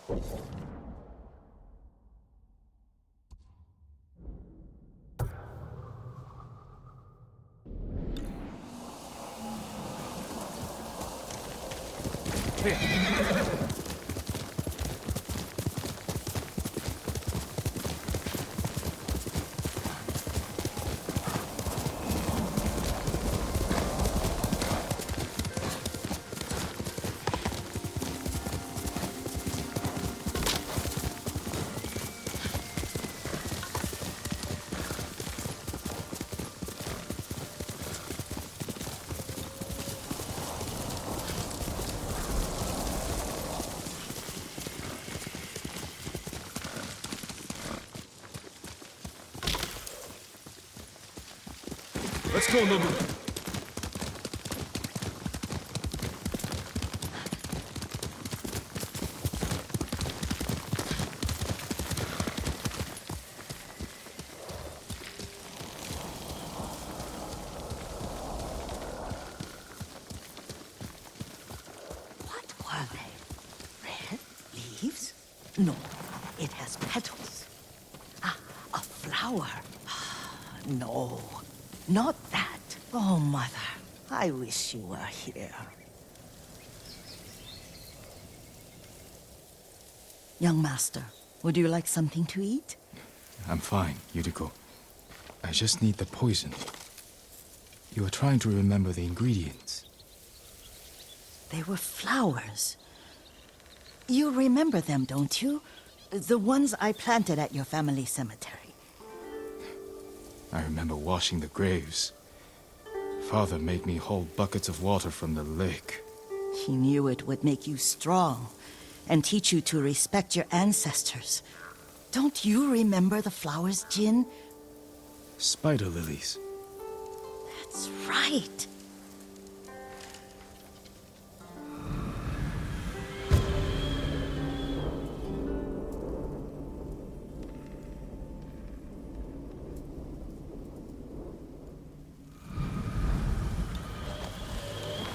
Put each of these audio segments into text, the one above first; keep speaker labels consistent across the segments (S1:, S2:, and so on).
S1: Let's go, Nobu.
S2: What were they? Red leaves? No, it has petals. Ah, a flower. No, not that. Oh, Mother, I wish you were here. Young Master, would you like something to eat?
S1: I'm fine, Yuriko. I just need the poison. You were trying to remember the ingredients.
S2: They were flowers. You remember them, don't you? The ones I planted at your family cemetery.
S1: I remember washing the graves. Father made me hold buckets of water from the lake.
S2: He knew it would make you strong and teach you to respect your ancestors. Don't you remember the flowers, Jin?
S1: Spider lilies.
S2: That's right.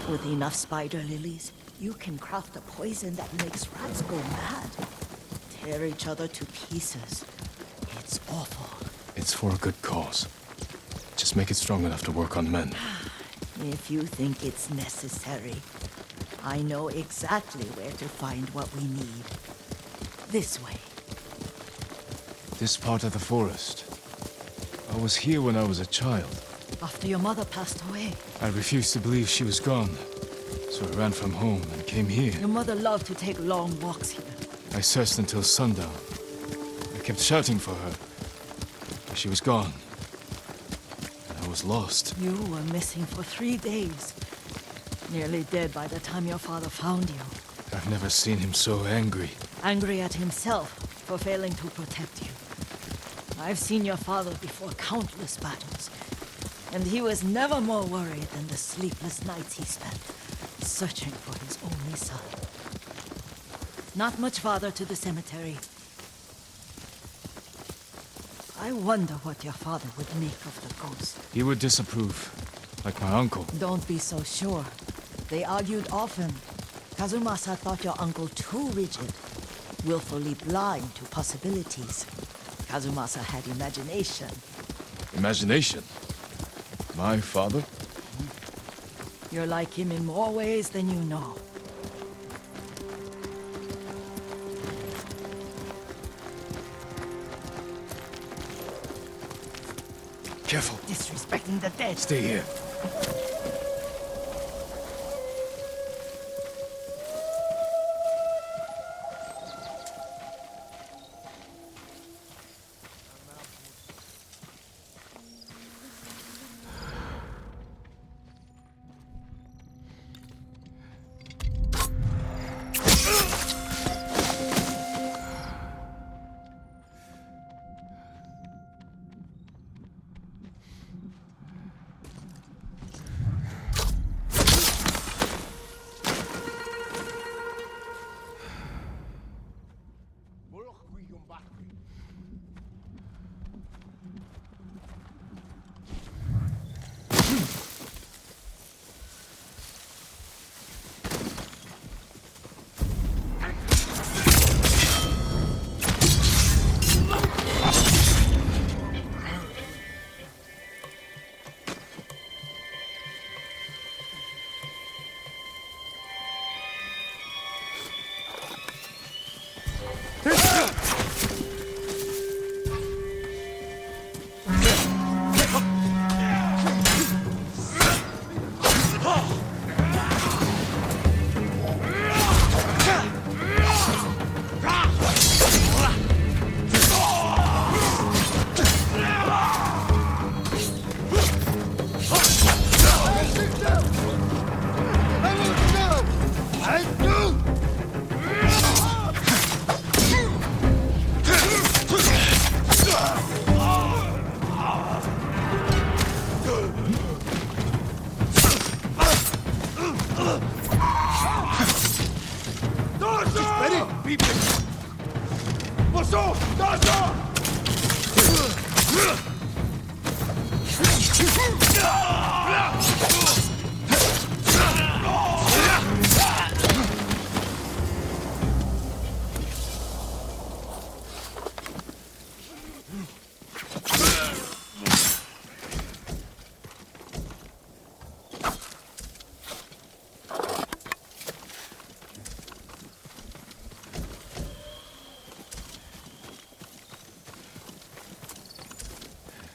S2: With enough spider lilies, you can craft a poison that makes rats go mad. Tear each other to pieces. It's awful.
S1: It's for a good cause. Just make it strong enough to work on men.
S2: If you think it's necessary, I know exactly where to find what we need. This way.
S1: This part of the forest. I was here when I was a child.
S2: After your mother passed away.
S1: I refused to believe she was gone, so I ran from home and came here.
S2: Your mother loved to take long walks here.
S1: I searched until sundown. I kept shouting for her, but she was gone. And I was lost.
S2: You were missing for 3 days. Nearly dead by the time your father found you.
S1: I've never seen him so angry.
S2: Angry at himself for failing to protect you. I've seen your father before countless battles. And he was never more worried than the sleepless nights he spent searching for his only son. Not much farther to the cemetery. I wonder what your father would make of the ghost.
S1: He would disapprove, like my uncle.
S2: Don't be so sure. They argued often. Kazumasa thought your uncle too rigid, willfully blind to possibilities. Kazumasa had imagination.
S1: Imagination? My father?
S2: You're like him in more ways than you know.
S1: Careful.
S2: Disrespecting the dead.
S1: Stay here.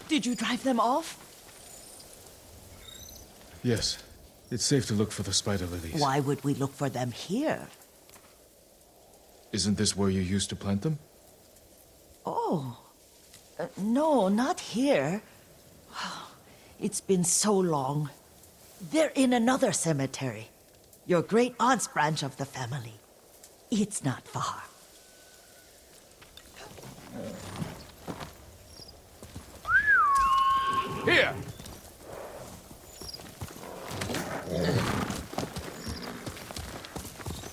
S2: Did you drive them off?
S1: Yes. It's safe to look for the spider lilies.
S2: Why would we look for them here?
S1: Isn't this where you used to plant them?
S2: Oh. No, not here. It's been so long. They're in another cemetery. Your great-aunt's branch of the family. It's not far.
S1: Here!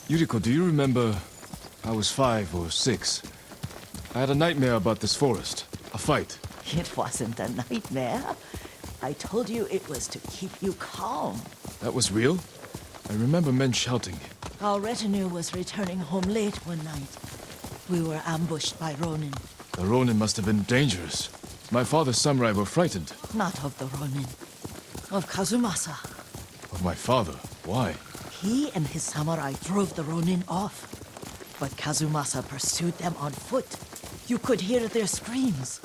S1: Yuriko, do you remember? I was 5 or 6. I had a nightmare about this forest. A fight.
S2: It wasn't a nightmare. I told you it was to keep you calm.
S1: That was real? I remember men shouting.
S2: Our retinue was returning home late one night. We were ambushed by Ronin.
S1: The Ronin must have been dangerous. My father's samurai were frightened.
S2: Not of the Ronin. Of Kazumasa.
S1: Of my father? Why?
S2: He and his samurai drove the Ronin off. But Kazumasa pursued them on foot. You could hear their screams.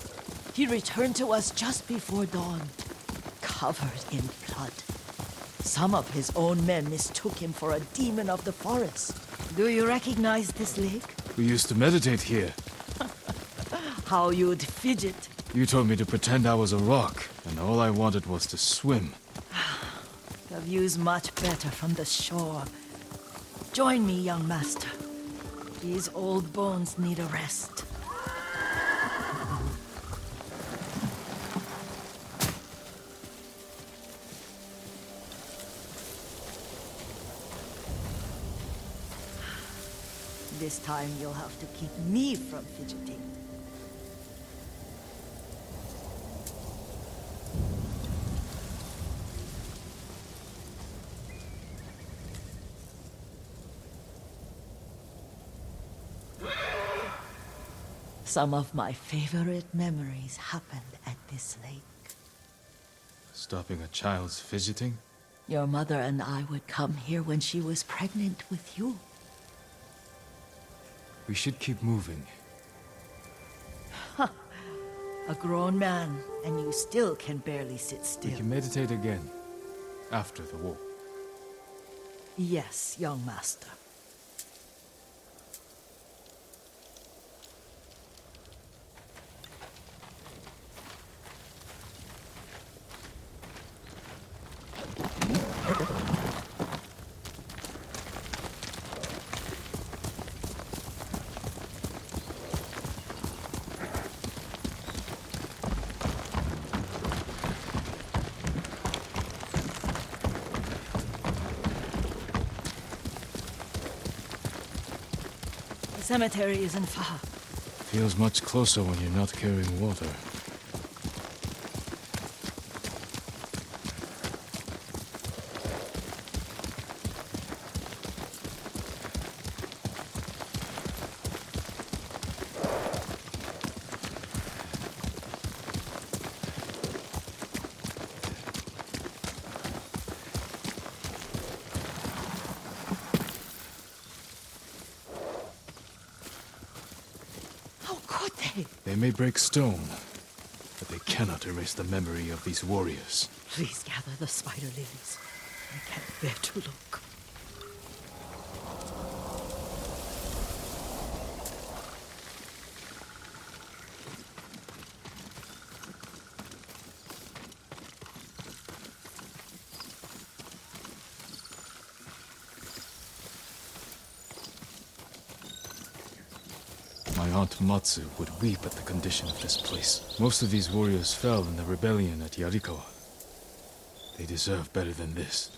S2: He returned to us just before dawn, covered in blood. Some of his own men mistook him for a demon of the forest. Do you recognize this lake?
S1: We used to meditate here.
S2: How you'd fidget.
S1: You told me to pretend I was a rock, and all I wanted was to swim.
S2: The view's much better from the shore. Join me, young master. These old bones need a rest. This time you'll have to keep me from fidgeting. Some of my favorite memories happened at this lake.
S1: Stopping a child's fidgeting?
S2: Your mother and I would come here when she was pregnant with you.
S1: We should keep moving.
S2: A grown man, and you still can barely sit still.
S1: We can meditate again. After the war.
S2: Yes, young master. The cemetery isn't far.
S1: Feels much closer when you're not carrying water. They may break stone, but they cannot erase the memory of these warriors.
S2: Please gather the spider lilies. I can't bear to look.
S1: My aunt Matsu would weep at the condition of this place. Most of these warriors fell in the rebellion at Yuriko. They deserve better than this.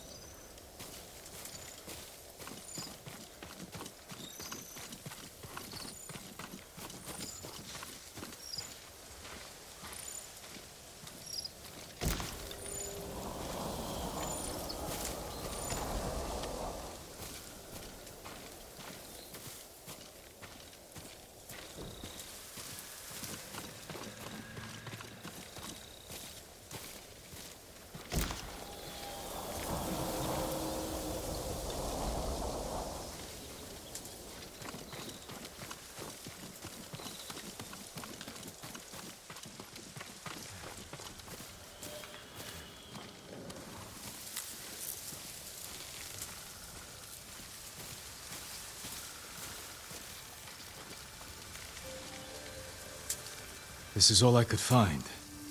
S1: This is all I could find.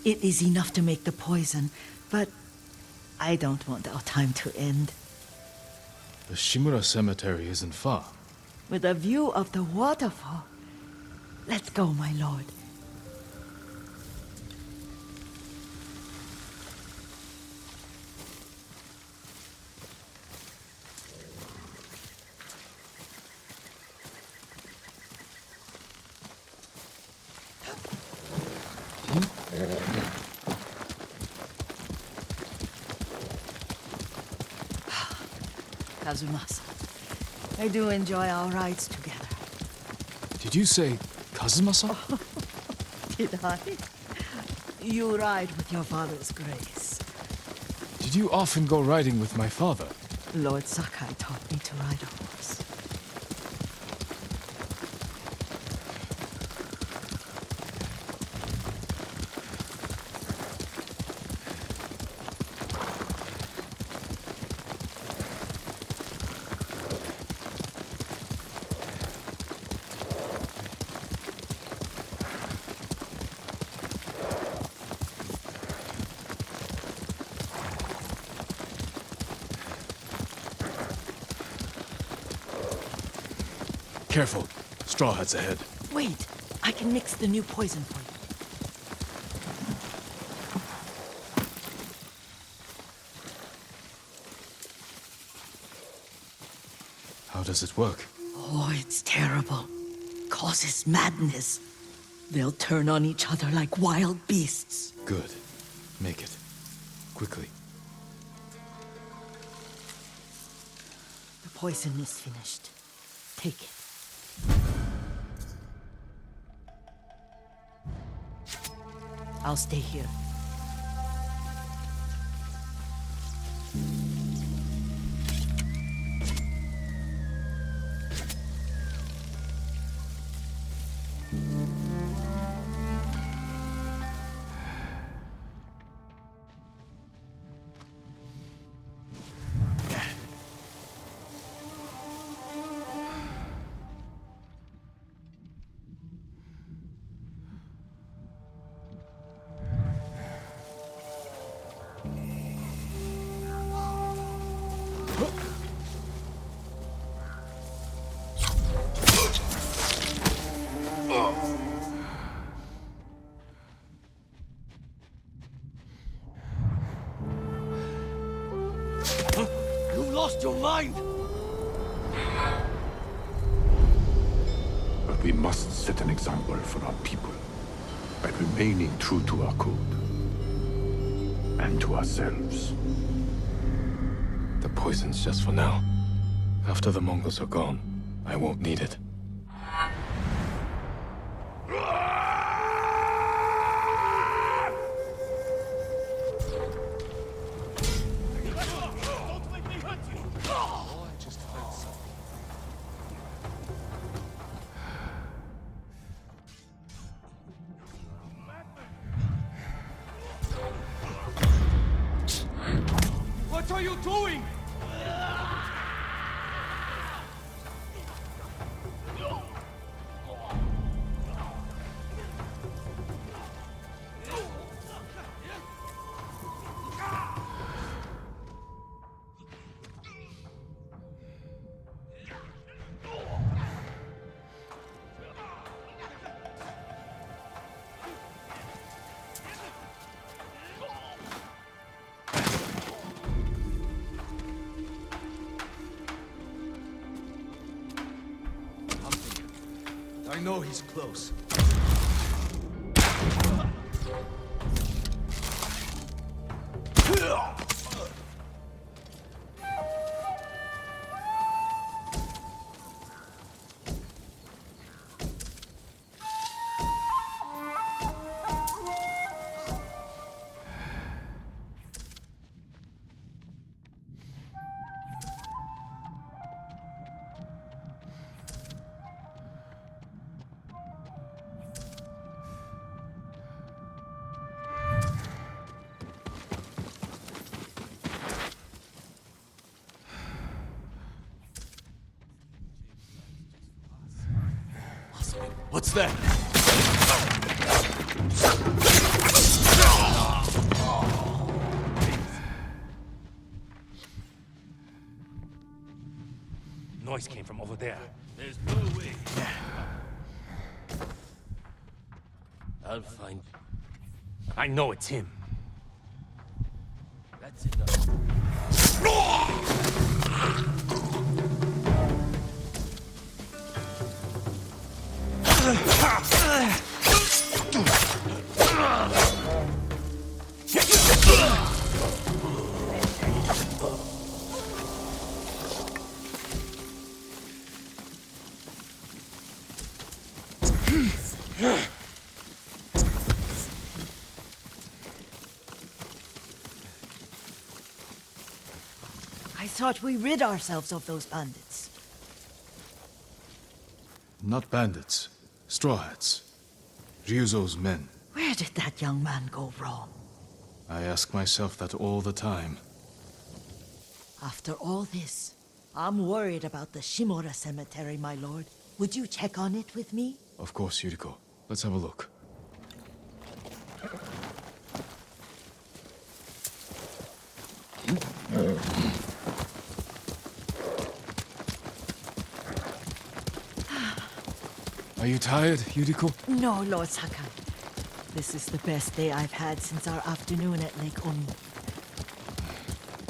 S2: It is enough to make the poison, but I don't want our time to end.
S1: The Shimura Cemetery isn't far.
S2: With a view of the waterfall. Let's go, my lord. Kazumasa, I do enjoy our rides together.
S1: Did you say Kazumasa?
S2: Did I? You ride with your father's grace.
S1: Did you often go riding with my father?
S2: Lord Sakai taught me to ride a horse.
S1: Careful. Straw Hat's ahead.
S2: Wait, I can mix the new poison for you.
S1: How does it work?
S2: Oh, it's terrible. Causes madness. They'll turn on each other like wild beasts.
S1: Good. Make it. Quickly.
S2: The poison is finished. Take it. I'll stay here.
S3: You lost your mind!
S4: But we must set an example for our people by remaining true to our code and to ourselves.
S1: The poison's just for now. After the Mongols are gone, I won't need it.
S3: What are you doing? I know he's close. What's that?
S5: Noise came from over there.
S3: There's no way. I'll find you.
S5: I know it's him.
S3: That's enough.
S2: I thought we rid ourselves of those bandits.
S1: Not bandits. Straw Hats. Ryuzo's men.
S2: Where did that young man go wrong?
S1: I ask myself that all the time.
S2: After all this, I'm worried about the Shimura cemetery, my lord. Would you check on it with me?
S1: Of course, Yuriko. Let's have a look. Are you tired, Yuriko?
S2: No, Lord Sakai. This is the best day I've had since our afternoon at Lake Oni.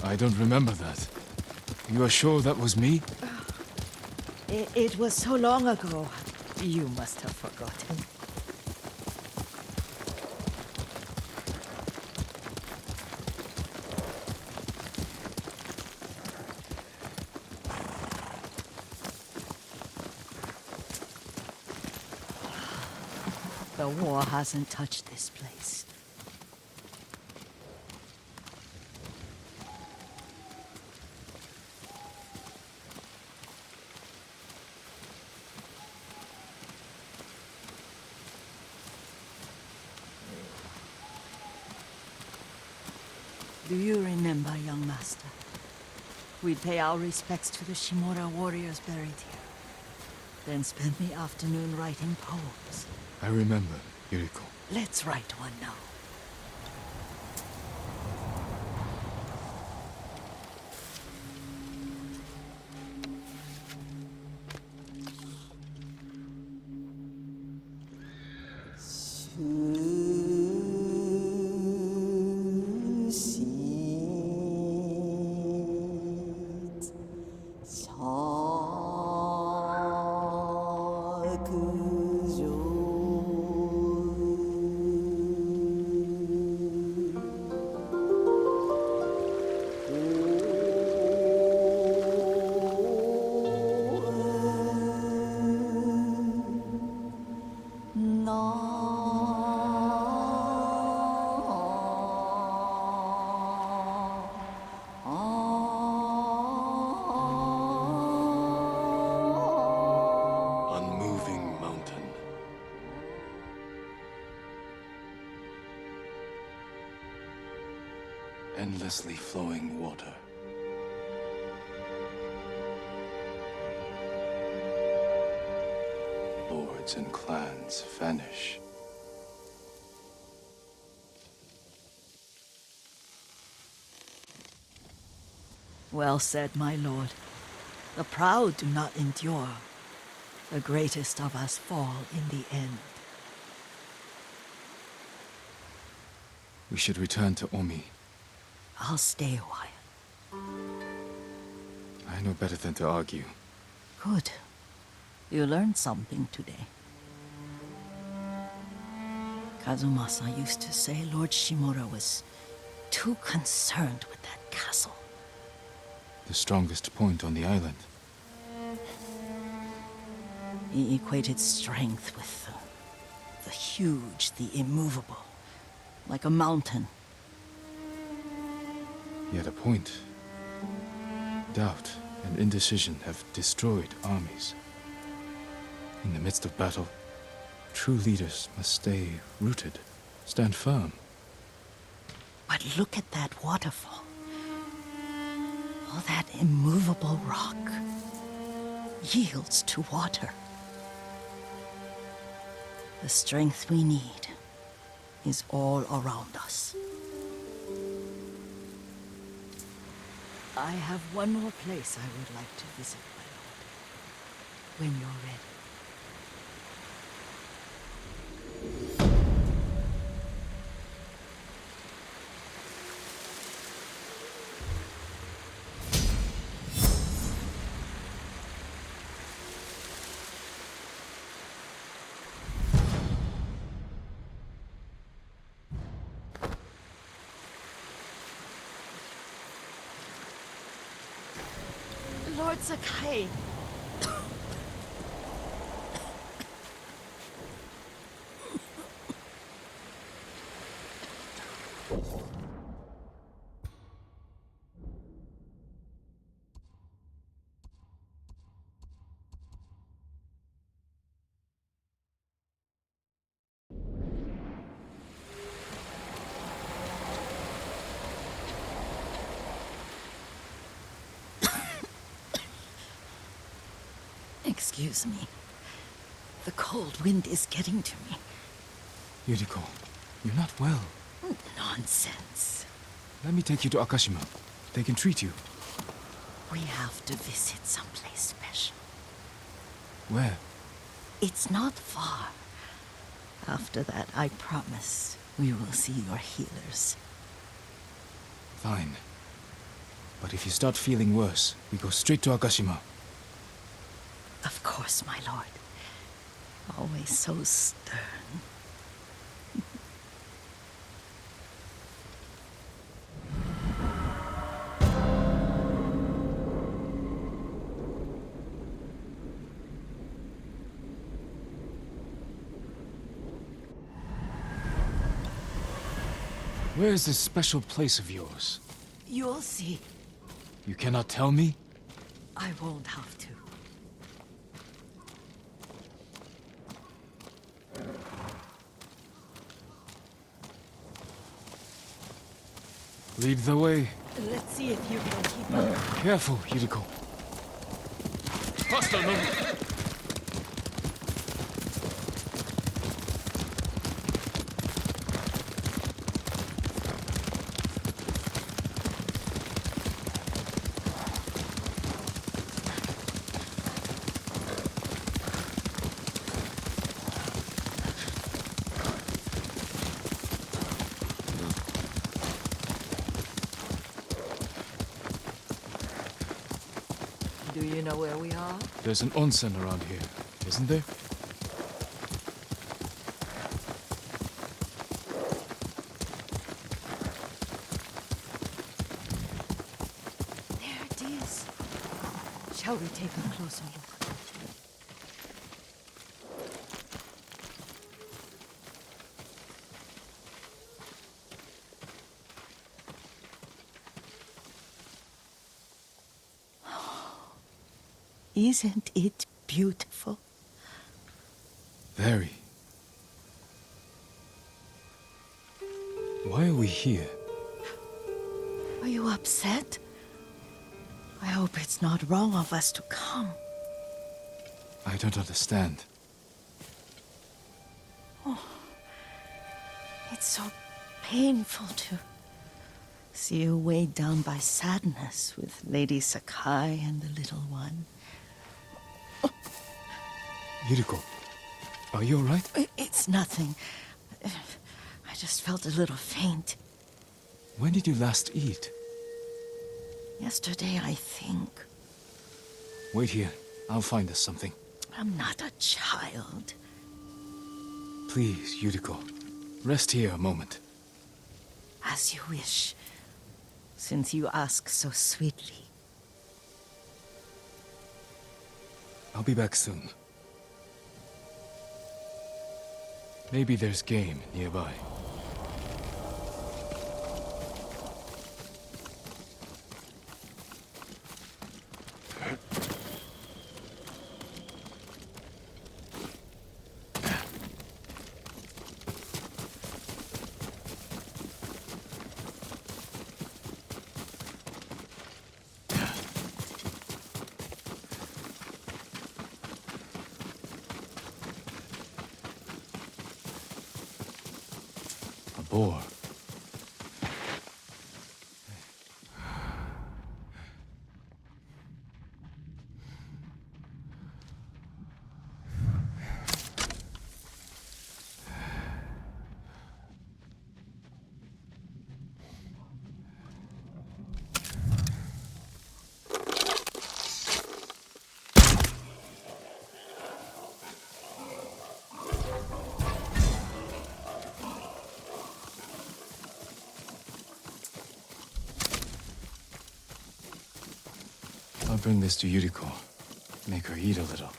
S1: I don't remember that. You are sure that was me?
S2: It was so long ago. You must have forgotten. The war hasn't touched this place. Do you remember, young master? We'd pay our respects to the Shimura warriors buried here. Then spend the afternoon writing poems.
S1: I remember, Yuriko.
S2: Let's write one now.
S3: Unmoving mountain. Endlessly flowing water. Lords and clans vanish.
S2: Well said, my lord. The proud do not endure. The greatest of us fall in the end.
S1: We should return to Omi.
S2: I'll stay a while.
S1: I know better than to argue.
S2: Good. You learned something today. Kazumasa used to say Lord Shimura was too concerned with that castle.
S1: The strongest point on the island.
S2: He equated strength with the huge, the immovable, like a mountain.
S1: Yet a point. Doubt and indecision have destroyed armies. In the midst of battle, true leaders must stay rooted, stand firm.
S2: But look at that waterfall. All that immovable rock yields to water. The strength we need is all around us. I have one more place I would like to visit, my lord. When you're ready. Lord Sakai. Excuse me. The cold wind is getting to me.
S1: Yuriko, you're not well.
S2: Nonsense.
S1: Let me take you to Akashima. They can treat you.
S2: We have to visit someplace special.
S1: Where?
S2: It's not far. After that, I promise we will see your healers.
S1: Fine. But if you start feeling worse, we go straight to Akashima.
S2: Of course, my lord. Always so stern.
S1: Where is this special place of yours?
S2: You'll see.
S1: You cannot tell me?
S2: I won't have to.
S1: Lead the way.
S2: Let's see if you can keep up.
S1: Careful, Yuriko. Faster, no!
S2: Do you know where we are?
S1: There's an onsen around here, isn't there?
S2: There it is. Shall we take a closer look? Isn't it beautiful?
S1: Very. Why are we here?
S2: Are you upset? I hope it's not wrong of us to come.
S1: I don't understand.
S2: It's so painful to see you weighed down by sadness with Lady Sakai and the little one.
S1: Yuriko, are you alright?
S2: It's nothing. I just felt a little faint.
S1: When did you last eat?
S2: Yesterday, I think.
S1: Wait here. I'll find us something.
S2: I'm not a child.
S1: Please, Yuriko. Rest here a moment.
S2: As you wish, since you ask so sweetly.
S1: I'll be back soon. Maybe there's game nearby. boar. I'll bring this to Yuriko. Make her eat a little.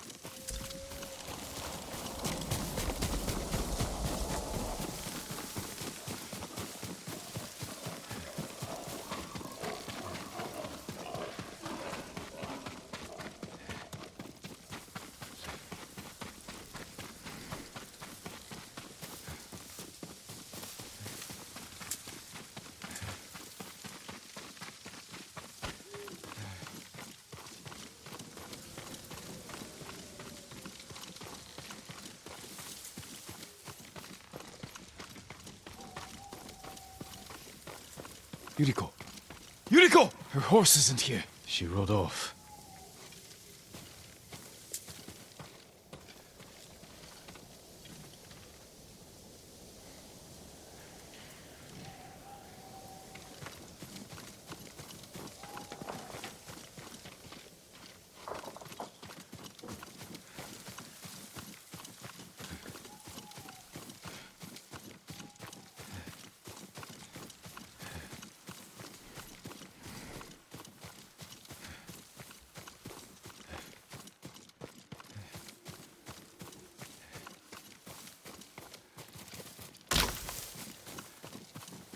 S1: Yuriko! Yuriko! Her horse isn't here. She rode off.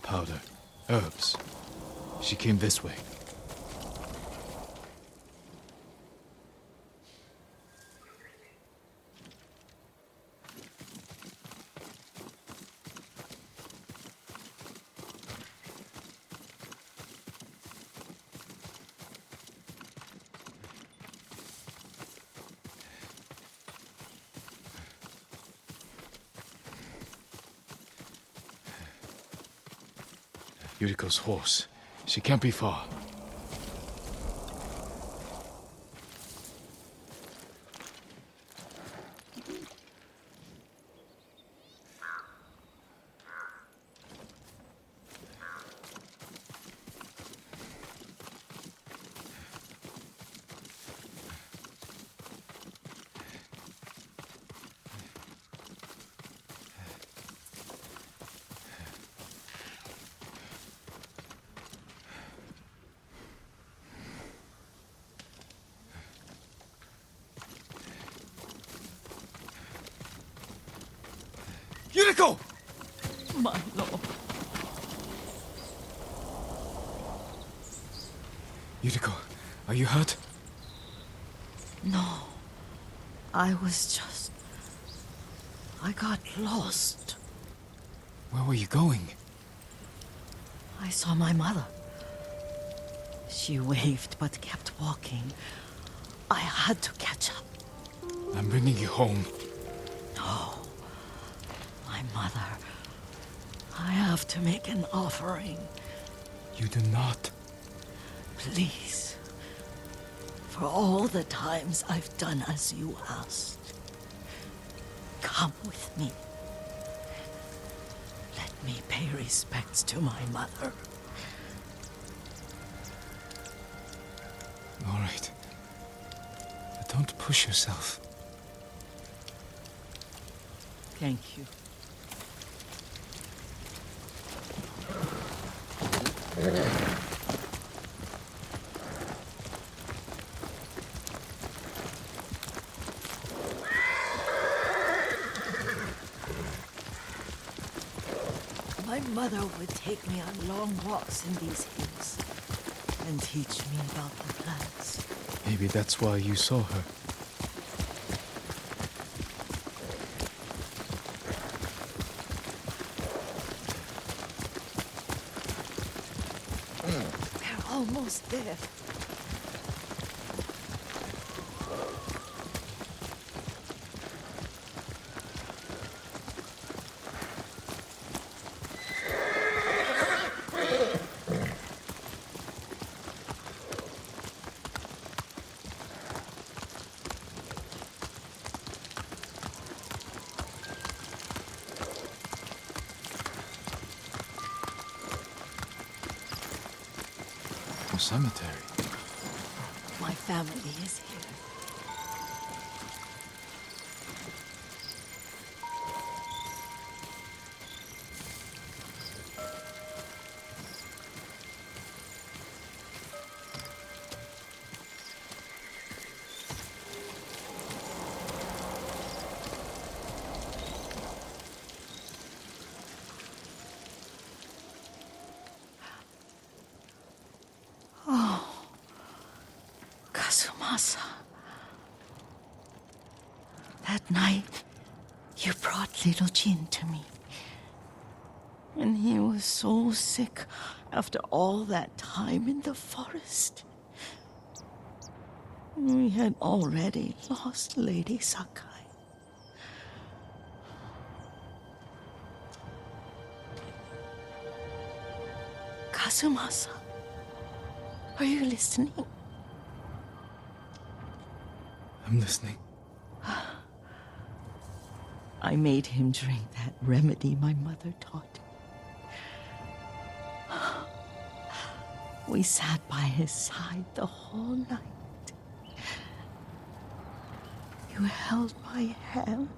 S1: Powder. Herbs. She came this way. Yuriko's horse. She can't be far. Yuriko!
S2: My lord.
S1: Yuriko, are you hurt?
S2: No. I got lost.
S1: Where were you going?
S2: I saw my mother. She waved but kept walking. I had to catch up.
S1: I'm bringing you home.
S2: No. My mother. I have to make an offering.
S1: You do not.
S2: Please. For all the times I've done as you asked. Come with me. Let me pay respects to my mother.
S1: All right. But don't push yourself.
S2: Thank you. My mother would take me on long walks in these hills and teach me about the plants.
S1: Maybe that's why you saw her.
S2: We're almost there.
S1: cemetery.
S2: My family is here. Kazumasa. That night, you brought little Jin to me. And he was so sick after all that time in the forest. We had already lost Lady Sakai. Kazumasa, are you listening?
S1: I'm listening.
S2: I made him drink that remedy my mother taught me. We sat by his side the whole night. You held my hand.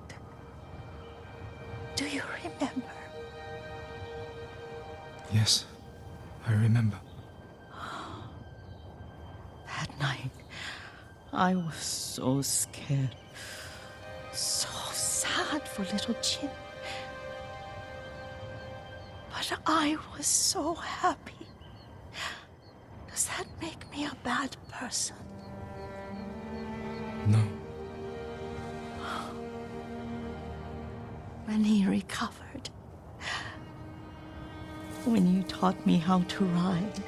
S2: Do you remember?
S1: Yes, I remember.
S2: That night, I was so scared, so sad for little Jin. But I was so happy. Does that make me a bad person?
S1: No.
S2: When he recovered, when you taught me how to ride,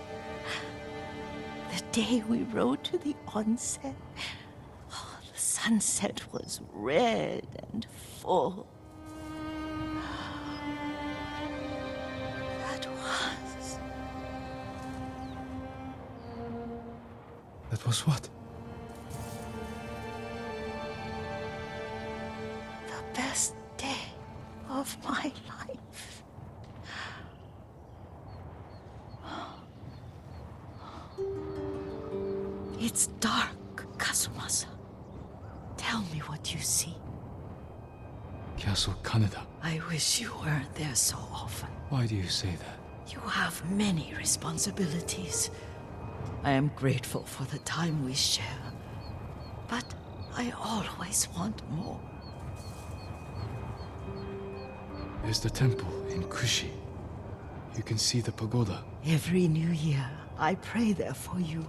S2: the day we rode to the onsen, oh, the sunset was red and full.
S1: That was what?
S2: The best day of my life. It's dark, Kazumasa. Tell me what you see.
S1: Castle Kaneda.
S2: I wish you weren't there so often.
S1: Why do you say that?
S2: You have many responsibilities. I am grateful for the time we share, but I always want more.
S1: There's the temple in Kushi. You can see the pagoda.
S2: Every new year, I pray there for you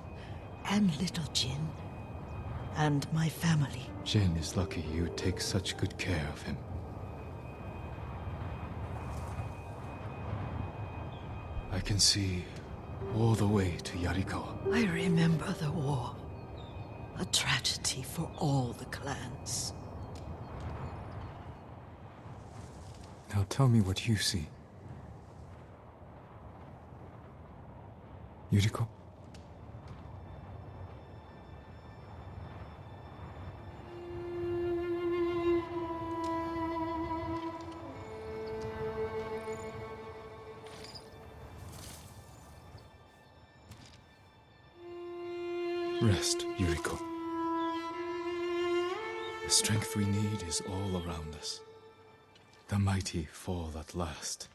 S2: and little Jin and my family.
S1: Jin is lucky you take such good care of him. I can see all the way to Yuriko.
S2: I remember the war. A tragedy for all the clans.
S1: Now tell me what you see. Yuriko? Rest, Yuriko. The strength we need is all around us. The mighty fall at last,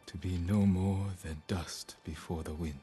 S1: to be no more than dust before the wind.